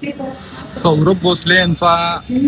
सौरभ भोसले यांचा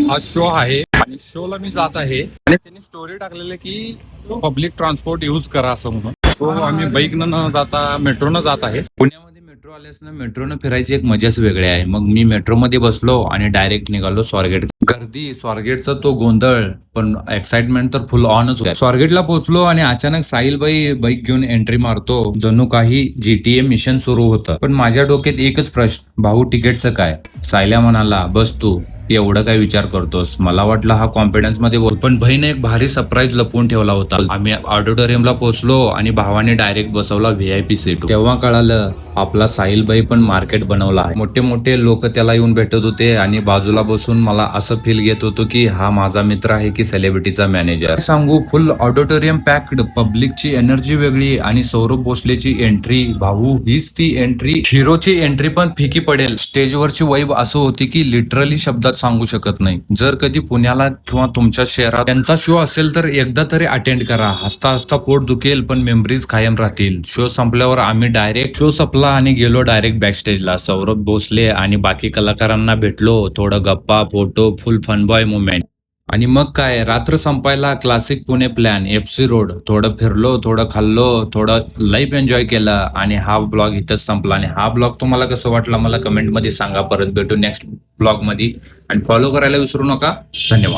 हा शो आहे आणि शोला मी जात आहे आणि त्यांनी स्टोरी टाकलेली की पब्लिक ट्रान्सपोर्ट यूज करा असं म्हणून. सो आम्ही बाईकनं न जाता मेट्रोनं जात आहे. पुण्यामध्ये मेट्रो आल्यास मेट्रोनं फिरायची एक मजाच वेगळी आहे. मग मी मेट्रोमध्ये बसलो आणि डायरेक्ट निघालो स्वारगेट. गर्दी, स्वारगेटचा तो गोंधळ, पण एक्साइटमेंट तर फुल ऑनच होता. स्वारगेटला पोहोचलो आणि अचानक साहिलबाई बाईक घेऊन एंट्री मारतो, जणू काही जीटीए मिशन सुरू होतं. पण माझ्या डोक्यात एकच प्रश्न, भाऊ तिकीटचं काय? सायल्या म्हणाला, बस तू एवढं काय विचार करतोस? मला वाटलं हा कॉन्फिडन्स मध्ये बोल, पण बहीने एक भारी सरप्राईज लपवून ठेवला होता. आम्ही ऑडिटोरियमला पोहोचलो आणि भावाने डायरेक्ट बसवला व्हीआयपी सीट. तेव्हा कळालं आपला साहिलबाई पण मार्केट बनवला आहे. मोठे मोठे लोक त्याला येऊन भेटत होते आणि बाजूला बसून मला असं फील घेत होतो की हा माझा मित्र आहे की सेलिब्रिटीचा मॅनेजर. सांगू, फुल ऑडिटोरियम पॅक्ड, पब्लिकची एनर्जी वेगळी आणि सौरभ भोसलेची एंट्री, भाऊ हीच ती एंट्री. हिरोची एंट्री पण फिकी पडेल. स्टेजवरची वाईब असं होती की लिटरली शब्दात सांगू शकत नाही. जर कधी पुण्याला किंवा तुमच्या शहरात त्यांचा शो असेल तर एकदा तरी अटेंड करा. हसता हसता पोट दुखेल पण मेमरीज कायम राहतील. शो संपल्यावर आम्ही डायरेक्ट शो संपला आणि गेलो डायरेक्ट बॅक स्टेजला. सौरभ भोसले आणि बाकी कलाकारांना भेटलो, थोडं गप्पा, फोटो, फुल फनबॉय मुवमेंट. आणि मग काय, रात्र संपायला classic Pune plan, FC road. थोडं फिरलो, थोडं खाल्लो, थोडं लाईफ एन्जॉय केलं आणि हा ब्लॉग इथंच संपला. आणि हा ब्लॉग तुम्हाला कसं वाटला मला कमेंटमध्ये सांगा. परत भेटू नेक्स्ट ब्लॉग मध्ये आणि फॉलो करायला विसरू नका. धन्यवाद.